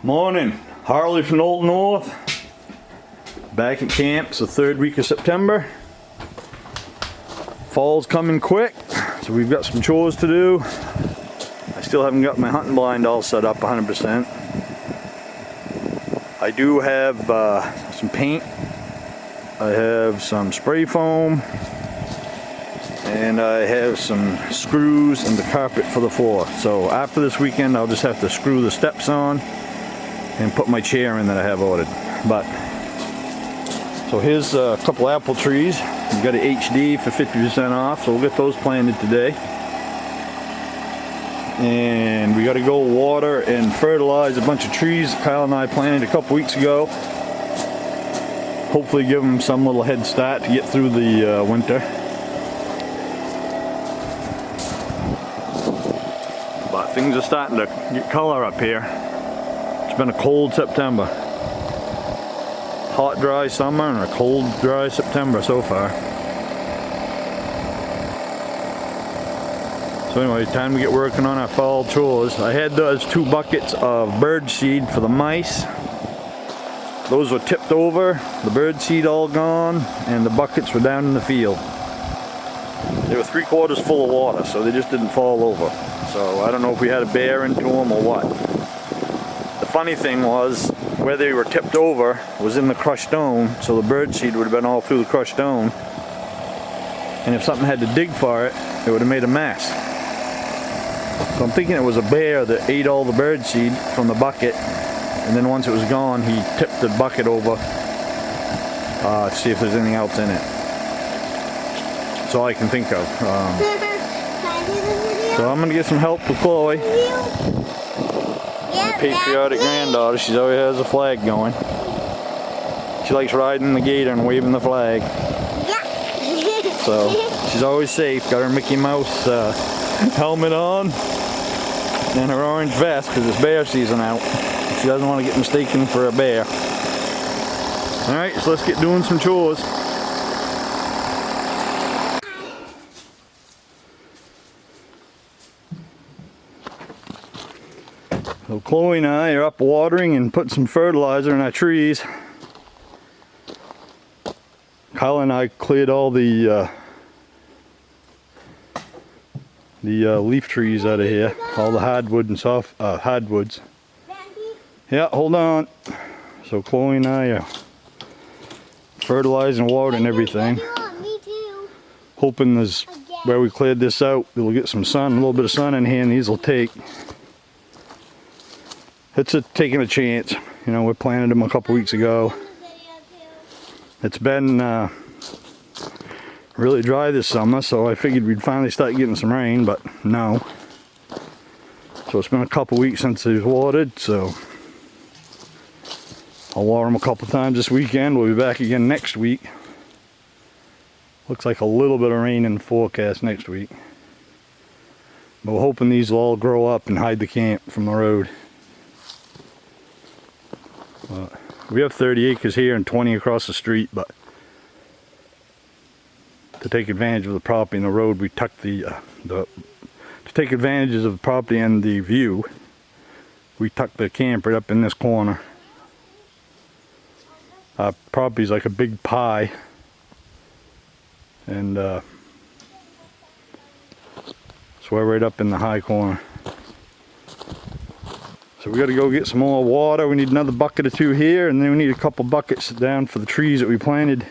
Morning, Harley from Old North. Back at camp. It's the third week of September. Fall's coming quick, so we've got some chores to do. I still haven't got my hunting blind all set up 100%. I do have some paint. I have some spray foam. And I have some screws and the carpet for the floor. So after this weekend, I'll just have to screw the steps on and put my chair in that I have ordered. So here's a couple apple trees. We've got an HD for 50% off, so we'll get those planted today. And we got to go water and fertilize a bunch of trees Kyle and I planted a couple weeks ago. Hopefully give them some little head start to get through the winter. But things are starting to get color up here. It's been a cold September. Hot, dry summer and a cold, dry September so far. So anyway, time to get working on our fall chores. I had those 2 buckets of bird seed for the mice. Those were tipped over, the bird seed all gone, and the buckets were down in the field. They were 3/4 full of water, so they just didn't fall over. So I don't know if we had a bear into them or what. The funny thing was, where they were tipped over was in the crushed stone, so the bird seed would have been all through the crushed stone. And if something had to dig for it, it would have made a mess. So I'm thinking it was a bear that ate all the bird seed from the bucket, and then once it was gone, he tipped the bucket over to see if there's anything else in it. That's all I can think of. So I'm going to get some help with Chloe. Patriotic granddaughter, she always has a flag going. She likes riding the gator and waving the flag. So she's always safe. Got her Mickey Mouse helmet on and her orange vest because it's bear season out. She doesn't want to get mistaken for a bear. Alright, so let's get doing some chores. So Chloe and I are up watering and putting some fertilizer in our trees. Kyle and I cleared all the leaf trees out of here, all the hardwood and soft hardwoods. Yeah, hold on. So Chloe and I are fertilizing, watering everything. Hoping there's where we cleared this out, we'll get some sun, a little bit of sun in here, and these will take. It's taking a chance. You know, we planted them a couple weeks ago. It's been really dry this summer, so I figured we'd finally start getting some rain, but no. So it's been a couple weeks since they was watered, so I'll water them a couple times this weekend. We'll be back again next week. Looks like a little bit of rain in the forecast next week. But we're hoping these will all grow up and hide the camp from the road. We have 30 acres here and 20 across the street, but to take advantage of the property and the road, we tucked to take advantage of the property and the view, we tucked the camp right up in this corner. Our property's like a big pie, and so we're right up in the high corner. So we got to go get some more water. We need another bucket or 2 here, and then we need a couple buckets down for the trees that we planted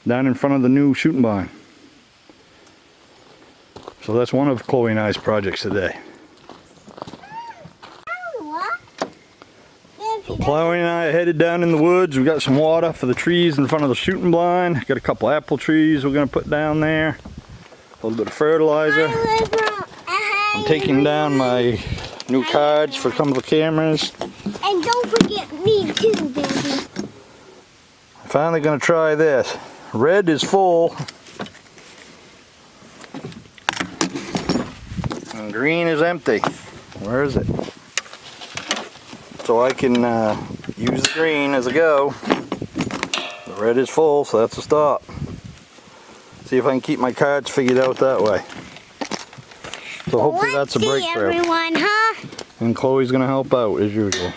down in front of the new shooting barn. So that's one of Chloe and I's projects today. So Chloe and I are headed down in the woods. We got some water for the trees in front of the shooting blind. Got a couple apple trees we're going to put down there. A little bit of fertilizer. I'm taking down my new cards for a couple of cameras. And don't forget me too, baby. I'm finally going to try this. Red is full. And green is empty. Where is it? So I can use the green as a go. The red is full, so that's a stop. See if I can keep my cards figured out that way. So hopefully that's a breakthrough. Everyone, huh? And Chloe's gonna help out as usual.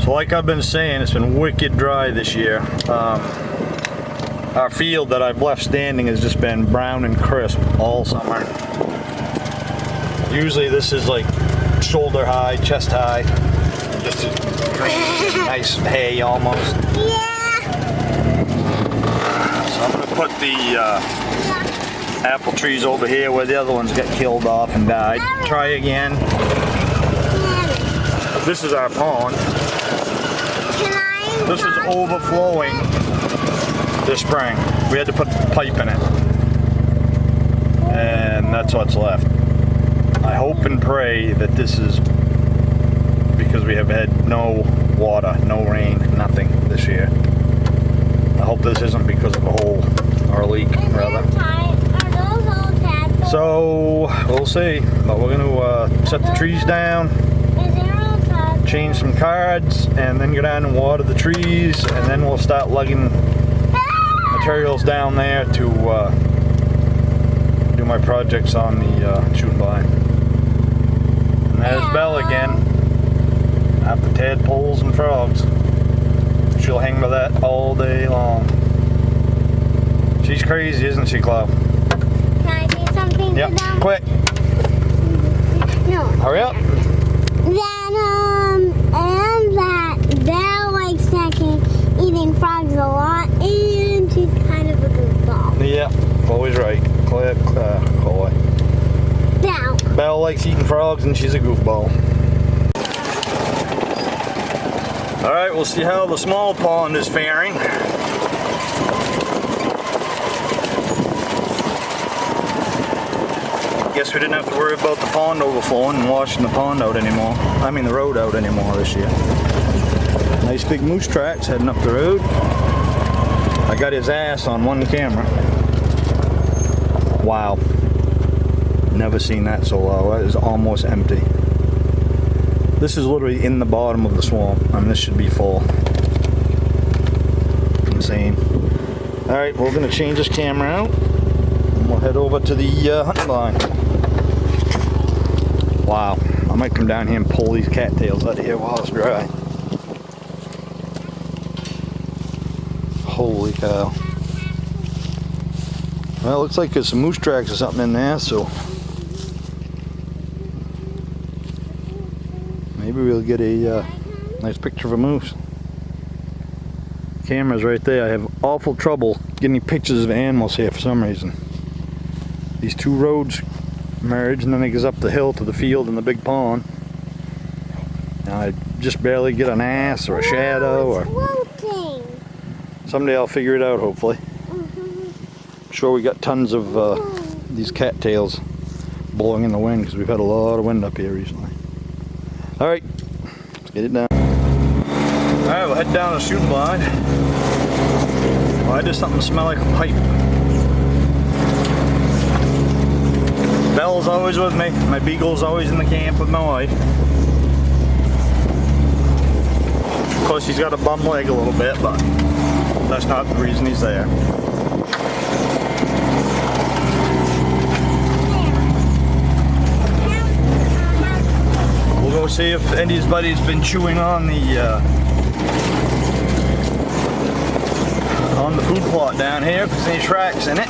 So like I've been saying, it's been wicked dry this year. Our field that I've left standing has just been brown and crisp all summer. Usually this is like shoulder high, chest high, just green, nice hay almost. Yeah. So I'm gonna put the apple trees over here where the other ones got killed off and died. Try again. This is our pond. This is overflowing this spring. We had to put a pipe in it. And that's what's left. I hope and pray that this is because we have had no water, no rain, nothing this year. I hope this isn't because of a hole or a leak, rather. So we'll see, but we're going to set the trees down, change some cards, and then go down and water the trees, and then we'll start lugging materials down there to do my projects on the shooting blind. And there's Belle again, after tadpoles and frogs. She'll hang with that all day long. She's crazy, isn't she, Chloe? Yep, quick. No. Hurry up. That Belle likes snacking, eating frogs a lot, and she's kind of a goofball. Yep, always right. Chloe. Belle. Belle likes eating frogs and she's a goofball. Alright, we'll see how the small pond is faring. Guess we didn't have to worry about the pond overflowing and washing the pond out anymore. I mean the road out anymore this year. Nice big moose tracks heading up the road. I got his ass on one camera. Wow. Never seen that so low. That is almost empty. This is literally in the bottom of the swamp. I mean, this should be full. Insane. Alright, we're going to change this camera out. And we'll head over to the hunting line. Wow, I might come down here and pull these cattails out of here while it's dry. Holy cow. Well, it looks like there's some moose tracks or something in there, so maybe we'll get a nice picture of a moose. Camera's right there. I have awful trouble getting pictures of animals here for some reason. These two roads merge and then it goes up the hill to the field and the big pond. And I just barely get an ass or a shadow or Floating. someday I'll figure it out, hopefully. I'm sure we got tons of these cattails blowing in the wind because we've had a lot of wind up here recently. Alright, let's get it down. Alright, we'll head down to the shooting blind. Why does something smell like a pipe? Belle's always with me. My beagle's always in the camp with my wife. Of course, he's got a bum leg a little bit, but that's not the reason he's there. We'll go see if anybody's been chewing on the food plot down here, if there's any tracks in it.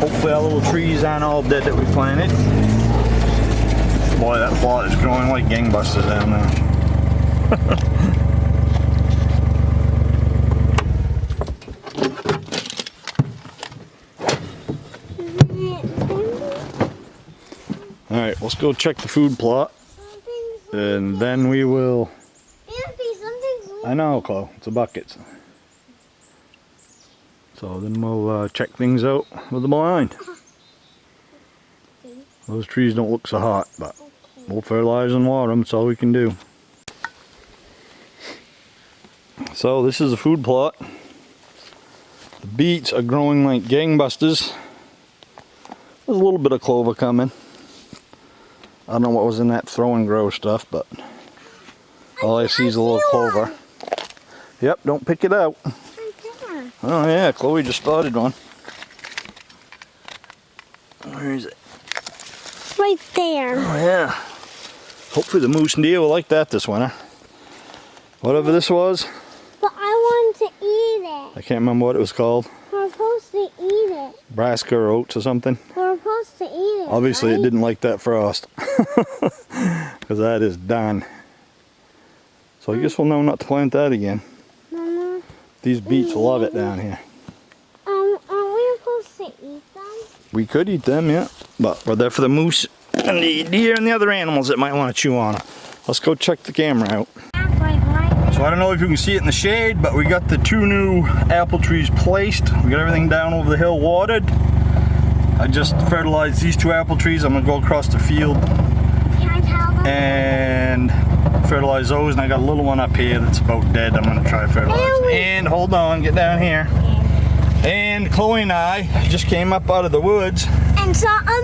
Hopefully our little trees aren't all dead that we planted. Boy, that plot is growing like gangbusters down there. Alright, let's go check the food plot. And then we will... I know, Chloe, it's a bucket. So then we'll check things out with the blind. Those trees don't look so hot, but we'll fertilize and water them. That's all we can do. So this is the food plot. The beets are growing like gangbusters. There's a little bit of clover coming. I don't know what was in that throw and grow stuff, but all I see is a little clover. Yep, don't pick it out. Oh yeah, Chloe just spotted one. Where is it? Right there. Oh yeah. Hopefully the moose and deer will like that this winter. Whatever this was. But I wanted to eat it. I can't remember what it was called. We're supposed to eat it. Brassica or oats or something. We're supposed to eat it. Obviously right? it didn't like that frost. Because that is done. So I guess we'll know not to plant that again. Mama, These beets love it down here. are we supposed to eat them? We could eat them, yeah. But we're there for the moose and the deer and the other animals that might want to chew on them. Let's go check the camera out. So I don't know if you can see it in the shade, but we got the 2 new apple trees placed. We got everything down over the hill watered. I just fertilized these 2 apple trees. I'm gonna go across the field Can I tell them? and fertilize those. And I got a little one up here that's about dead. I'm gonna try to fertilize. And hold on, get down here. And Chloe and I just came up out of the woods. And saw a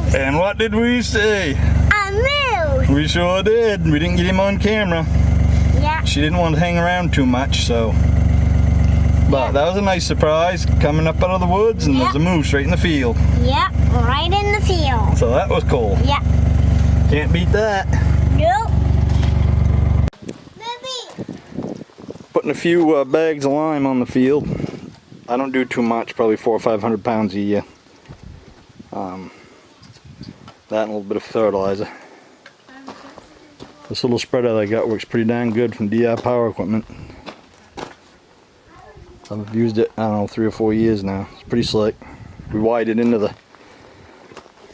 moose. And what did we see? A moose. We sure did. We didn't get him on camera. Yeah. She didn't want to hang around too much, so. But that was a nice surprise, coming up out of the woods, and there's a moose right in the field. Yep, right in the field. So that was cool. Yep. Can't beat that. Nope. Baby. Putting a few bags of lime on the field. I don't do too much, probably 400 or 500 pounds a year. That and a little bit of fertilizer. This little spreader I got works pretty dang good from DI Power Equipment. I've used it, I don't know, 3 or 4 years now. It's pretty slick. We wired it into the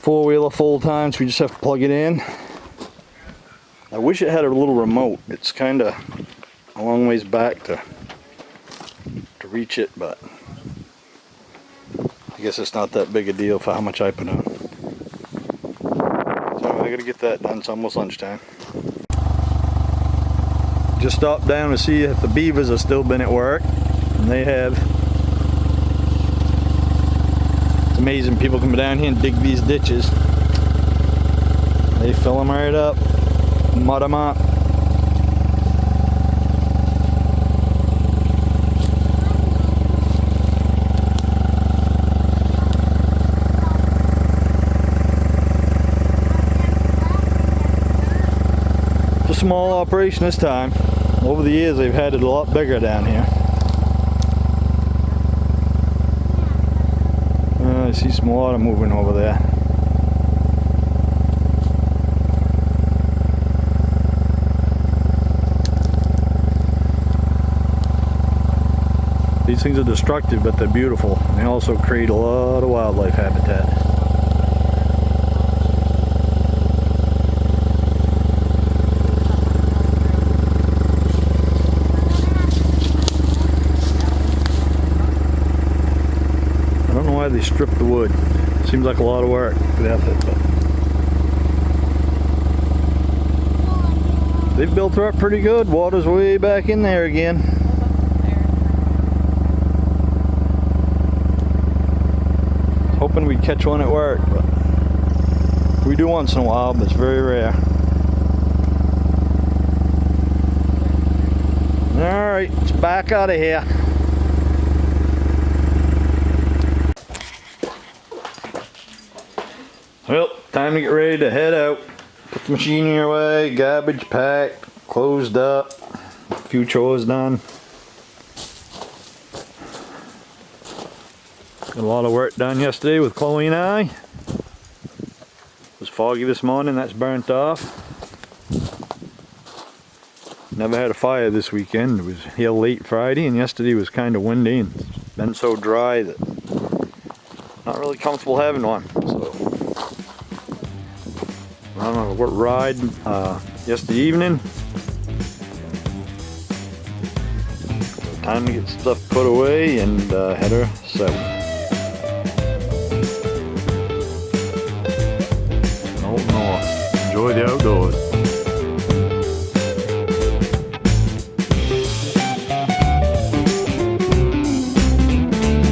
4-wheeler full time, so we just have to plug it in. I wish it had a little remote. It's kind of a long ways back to reach it, but I guess it's not that big a deal for how much I put on. So I gotta get that done. It's almost lunchtime. Just stopped down to see if the beavers have still been at work, and they have. It's amazing, people come down here and dig these ditches. They fill them right up, mud them up. It's a small operation this time. Over the years they've had it a lot bigger down here. I see some water moving over there. These things are destructive, but they're beautiful. They also create a lot of wildlife habitat. They strip the wood. Seems like a lot of work for the effort, but they've built her up pretty good. Water's way back in there again. Hoping we'd catch one at work, but we do once in a while, but it's very rare. Alright, it's back out of here. Well, time to get ready to head out. Put the machinery away, garbage packed, closed up, a few chores done. Got a lot of work done yesterday with Chloe and I. It was foggy this morning, that's burnt off. Never had a fire this weekend. It was here late Friday, and yesterday was kind of windy and it's been so dry that not really comfortable having one. So I don't know, what ride yesterday evening. Time to get stuff put away and head her south. North. Enjoy the outdoors.